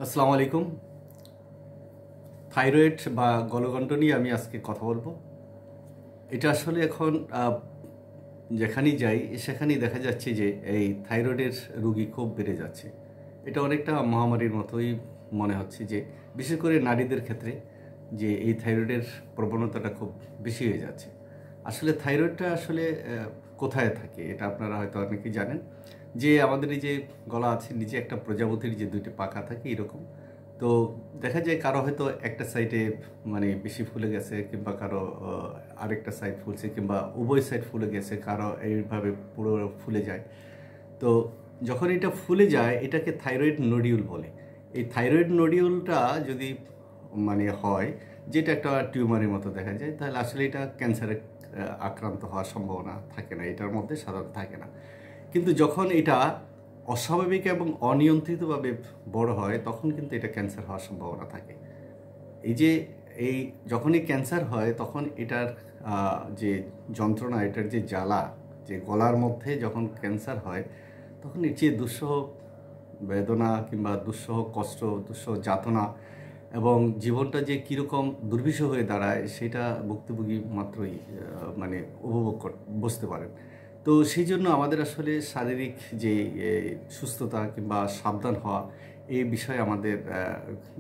আসসালামু আলাইকুম। থাইরয়েড বা গলগণ্ড নিয়ে আমি আজকে কথা বলবো। এটা আসলে এখন যেখানেই যাই সেখানেই দেখা যাচ্ছে যে এই থাইরয়েডের রোগী খুব বেড়ে যাচ্ছে। এটা অনেকটা মহামারীর মতোই মনে হচ্ছে, যে বিশেষ করে নারীদের ক্ষেত্রে যে এই থাইরয়েডের প্রবণতাটা খুব বেশি হয়ে যাচ্ছে। আসলে থাইরয়েডটা আসলে কোথায় থাকে এটা আপনারা হয়তো অনেকেই জানেন, যে আমাদের এই যে গলা আছে, নিচে একটা প্রজাপতির যে দুইটি পাখা থাকে এরকম। তো দেখা যায় কারো হয়তো একটা সাইডে মানে বেশি ফুলে গেছে, কিংবা কারো আরেকটা সাইড ফুলছে, কিংবা উভয় সাইড ফুলে গেছে, কারো এইভাবে পুরো ফুলে যায়। তো যখন এটা ফুলে যায় এটাকে থাইরয়েড নোডিউল বলে। এই থাইরয়েড নোডিউলটা যদি মানে হয়, যেটা একটা টিউমারের মতো দেখা যায়, তাহলে আসলে এটা ক্যান্সারে আক্রান্ত হওয়ার সম্ভাবনা থাকে না, এটার মধ্যে সাধারণত থাকে না। কিন্তু যখন এটা অস্বাভাবিক এবং অনিয়ন্ত্রিতভাবে বড় হয় তখন কিন্তু এটা ক্যান্সার হওয়ার সম্ভাবনা থাকে। এই যে এই যখনই ক্যান্সার হয় তখন এটার যে যন্ত্রণা, এটার যে জ্বালা, যে গলার মধ্যে যখন ক্যান্সার হয় তখন এর যে দুঃসহ বেদনা কিংবা দুঃসহ কষ্ট, দুঃসহ যাতনা এবং জীবনটা যে কীরকম দুর্বিষহ হয়ে দাঁড়ায় সেটা ভুক্তভোগী মাত্রই মানে বুঝতে পারেন। তো সেই জন্য আমাদের আসলে শারীরিক যে সুস্থতা কিংবা সাবধান হওয়া, এই বিষয়ে আমাদের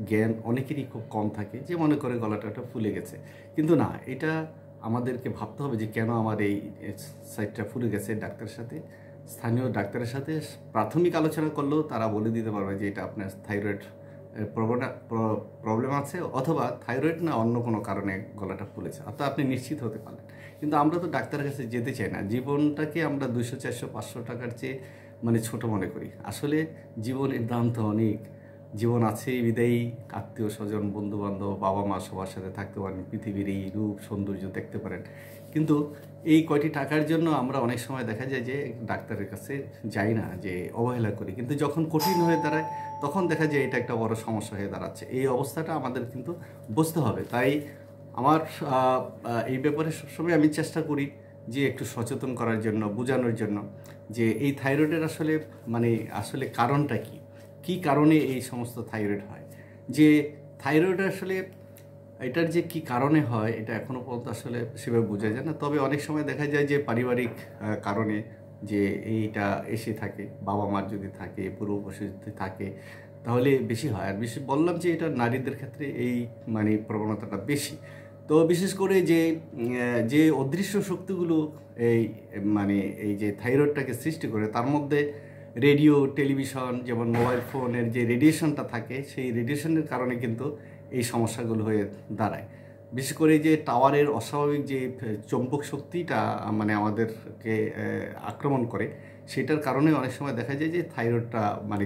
জ্ঞান অনেকেরই খুব কম থাকে, যে মনে করে গলাটা ফুলে গেছে। কিন্তু না, এটা আমাদেরকে ভাবতে হবে যে কেন আমার এই সাইডটা ফুলে গেছে। ডাক্তারের সাথে, স্থানীয় ডাক্তারের সাথে প্রাথমিক আলোচনা করলেও তারা বলে দিতে পারবে যে এটা আপনার থাইরয়েড প্রবলেম আছে, অথবা থাইরয়েড না অন্য কোনো কারণে গলাটা ফুলেছে, অর্থাৎ আপনি নিশ্চিত হতে পারলেন। কিন্তু আমরা তো ডাক্তারের কাছে যেতে চাই না, জীবনটাকে আমরা 200, 400, 500 টাকার চেয়ে মানে ছোট মনে করি। আসলে জীবনের দাম তো অনেক। জীবন আছে বিদায়ী আত্মীয় স্বজন, বন্ধু বান্ধব, বাবা মা সবার সাথে থাকতে পারেন, পৃথিবীর এই রূপ সৌন্দর্য দেখতে পারেন। কিন্তু এই কয়টি টাকার জন্য আমরা অনেক সময় দেখা যায় যে ডাক্তারের কাছে যাই না, যে অবহেলা করি। কিন্তু যখন কঠিন হয়ে দাঁড়ায় তখন দেখা যায় এটা একটা বড় সমস্যা হয়ে দাঁড়াচ্ছে। এই অবস্থাটা আমাদের কিন্তু বুঝতে হবে। তাই আমার এই ব্যাপারে সবসময় আমি চেষ্টা করি যে একটু সচেতন করার জন্য, বোঝানোর জন্য, যে এই থাইরয়েডের আসলে কারণটা কি, কী কারণে এই সমস্ত থাইরয়েড হয়। যে থাইরয়েড আসলে এটার যে কি কারণে হয় এটা এখনও পর্যন্ত আসলে সেভাবে বোঝা যায় না। তবে অনেক সময় দেখা যায় যে পারিবারিক কারণে যে এইটা এসে থাকে, বাবা মার যদি থাকে, পূর্বপুরুষের যদি থাকে, তাহলে বেশি হয়। আর বেশি বললাম যে এটা নারীদের ক্ষেত্রে এই প্রবণতাটা বেশি। তো বিশেষ করে যে অদৃশ্য শক্তিগুলো এই এই যে থাইরয়েডটাকে সৃষ্টি করে, তার মধ্যে রেডিও, টেলিভিশন, যেমন মোবাইল ফোনের যে রেডিয়েশনটা থাকে, সেই রেডিয়েশনের কারণে কিন্তু এই সমস্যাগুলো হয়ে দাঁড়ায়। বিশেষ করে যে টাওয়ারের অস্বাভাবিক যে চৌম্বক শক্তিটা আমাদেরকে আক্রমণ করে, সেটার কারণে অনেক সময় দেখা যায় যে থাইরয়েডটা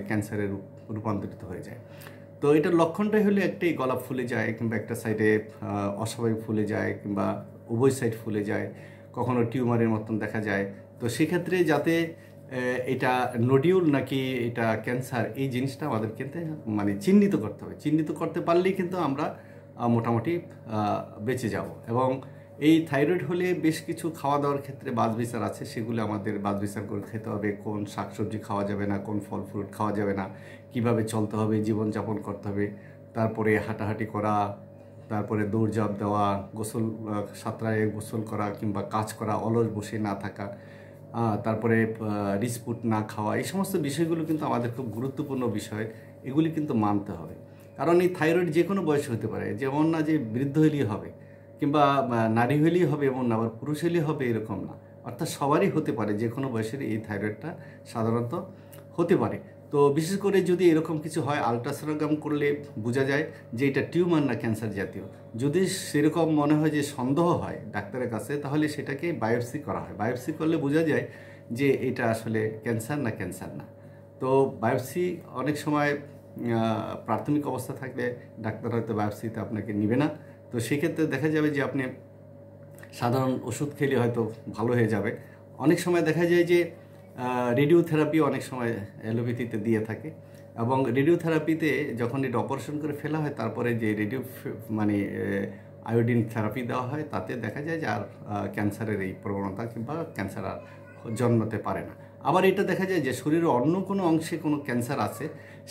ক্যান্সারে রূপান্তরিত হয়ে যায়। তো এটার লক্ষণটাই হলো একটাই, গলা ফুলে যায়, কিংবা একটা সাইডে অস্বাভাবিক ফুলে যায়, কিংবা উভয় সাইড ফুলে যায়, কখনো টিউমারের মতন দেখা যায়। তো সেক্ষেত্রে যাতে এটা নোডিউল নাকি এটা ক্যান্সার, এই জিনিসটা আমাদের কিন্তু চিহ্নিত করতে হবে। চিহ্নিত করতে পারলেই কিন্তু আমরা মোটামুটি বেঁচে যাব। এবং এই থাইরয়েড হলে বেশ কিছু খাওয়া দাওয়ার ক্ষেত্রে বাছবিচার আছে, সেগুলো আমাদের বাছবিচার করে খেতে হবে। কোন শাকসবজি খাওয়া যাবে না, কোন ফল ফ্রুট খাওয়া যাবে না, কিভাবে চলতে হবে, জীবনযাপন করতে হবে। তারপরে হাঁটাহাঁটি করা, তারপরে দৌড়ঝাঁপ দেওয়া, গোসল, সাঁতরায় গোসল করা, কিংবা কাজ করা, অলস বসে না থাকা, তারপরে রিচ ফুড না খাওয়া, এই সমস্ত বিষয়গুলো কিন্তু আমাদের খুব গুরুত্বপূর্ণ বিষয়। এগুলি কিন্তু মানতে হবে। কারণ এই থাইরয়েড যে কোনো বয়স হতে পারে, যেমন না যে বৃদ্ধ হলেই হবে, কিংবা নারী হলেই হবে এমন না, আবার পুরুষ হলেই হবে এরকম না। অর্থাৎ সবারই হতে পারে, যে কোনো বয়সের এই থাইরয়েডটা সাধারণত হতে পারে। তো বিশেষ করে যদি এরকম কিছু হয়, আলট্রাসোনোগ্রাম করলে বোঝা যায় যে এটা টিউমার না ক্যান্সার জাতীয়। যদি সেরকম মনে হয় যে সন্দেহ হয় ডাক্তারের কাছে, তাহলে সেটাকে বায়োপসি করা হয়। বায়োপসি করলে বোঝা যায় যে এটা আসলে ক্যান্সার না ক্যান্সার না। তো বায়োপসি অনেক সময় প্রাথমিক অবস্থা থাকলে ডাক্তার হয়তো বায়োপসিতে আপনাকে নেবে না। তো সেক্ষেত্রে দেখা যাবে যে আপনি সাধারণ ওষুধ খেলে হয়তো ভালো হয়ে যাবে। অনেক সময় দেখা যায় যে রেডিওথেরাপি অনেক সময় অ্যালোপ্যাথিতে দিয়ে থাকে, এবং রেডিওথেরাপিতে যখন এটা অপারেশন করে ফেলা হয়, তারপরে যে আয়োডিন থেরাপি দেওয়া হয়, তাতে দেখা যায় যে আর ক্যান্সারের এই প্রবণতা কিংবা ক্যান্সার আর জন্মাতে পারে না। আবার এটা দেখা যায় যে শরীরের অন্য কোনো অংশে কোনো ক্যান্সার আছে,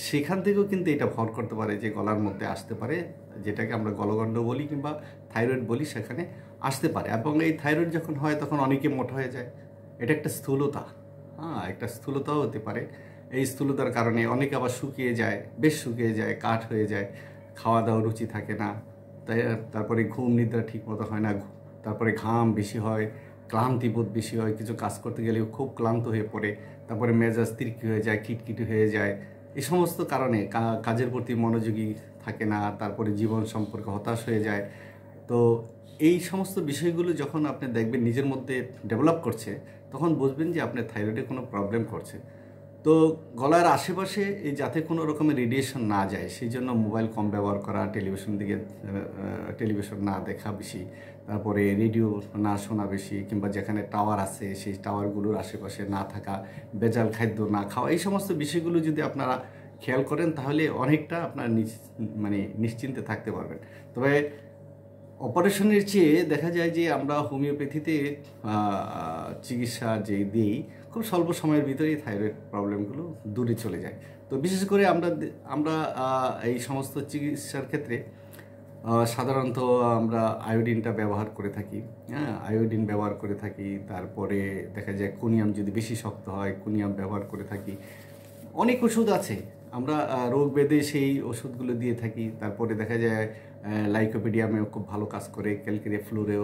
সেখান থেকেও কিন্তু এটা ভর করতে পারে যে গলার মধ্যে আসতে পারে, যেটাকে আমরা গলগণ্ড বলি কিংবা থাইরয়েড বলি, সেখানে আসতে পারে। এবং এই থাইরয়েড যখন হয় তখন অনেকে মোটা হয়ে যায়। এটা একটা স্থূলতা, একটা স্থূলতাও হতে পারে। এই স্থূলতার কারণে অনেকে আবার শুকিয়ে যায়, বেশ শুকিয়ে যায়, কাঠ হয়ে যায়, খাওয়া দাওয়া রুচি থাকে না, তাই তারপরে ঘুম নিদ্রা ঠিক মতো হয় না, তারপরে ঘাম বেশি হয়, ক্লান্তিবোধ বেশি হয়, কিছু কাজ করতে গেলেও খুব ক্লান্ত হয়ে পড়ে, তারপরে মেজাজ তিরকি হয়ে যায়, খিটখিটি হয়ে যায়। এই সমস্ত কারণে কাজের প্রতি মনোযোগী থাকে না, তারপরে জীবন সম্পর্কে হতাশ হয়ে যায়। তো এই সমস্ত বিষয়গুলো যখন আপনি দেখবেন নিজের মধ্যে ডেভেলপ করছে, তখন বুঝবেন যে আপনার থাইরয়েডে কোনো প্রবলেম করছে। তো গলার আশেপাশে এই যাতে কোনো রকমের রেডিয়েশন না যায় সেই জন্য মোবাইল কম ব্যবহার করা, টেলিভিশন না দেখা বেশি, তারপরে রেডিও না শোনা বেশি, কিংবা যেখানে টাওয়ার আছে সেই টাওয়ারগুলোর আশেপাশে না থাকা, ভেজাল খাদ্য না খাওয়া, এই সমস্ত বিষয়গুলো যদি আপনারা খেয়াল করেন তাহলে অনেকটা আপনার নিশ্চিন্তে থাকতে পারবেন। তবে অপারেশনের চেয়ে দেখা যায় যে আমরা হোমিওপ্যাথিতে চিকিৎসা যে দিই, খুব স্বল্প সময়ের ভিতরেই থাইরয়েড প্রবলেমগুলো দূরে চলে যায়। তো বিশেষ করে আমরা এই সমস্ত চিকিৎসার ক্ষেত্রে সাধারণত আমরা আয়োডিনটা ব্যবহার করে থাকি। আয়োডিন ব্যবহার করে থাকি, তারপরে দেখা যায় কুনিয়াম যদি বেশি শক্ত হয় কুনিয়াম ব্যবহার করে থাকি। অনেক ওষুধ আছে, আমরা রোগ বেদে সেই ওষুধগুলো দিয়ে থাকি। তারপরে দেখা যায় লাইকোপিডিয়ামেও খুব ভালো কাজ করে, ক্যালকেরিয়া ফ্লুরেও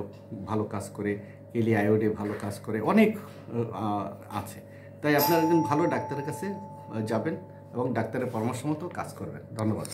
ভালো কাজ করে, কেলি আয়োডে ভালো কাজ করে, অনেক আছে। তাই আপনারা একজন ভালো ডাক্তারের কাছে যাবেন এবং ডাক্তারের পরামর্শ মতো কাজ করবেন। ধন্যবাদ।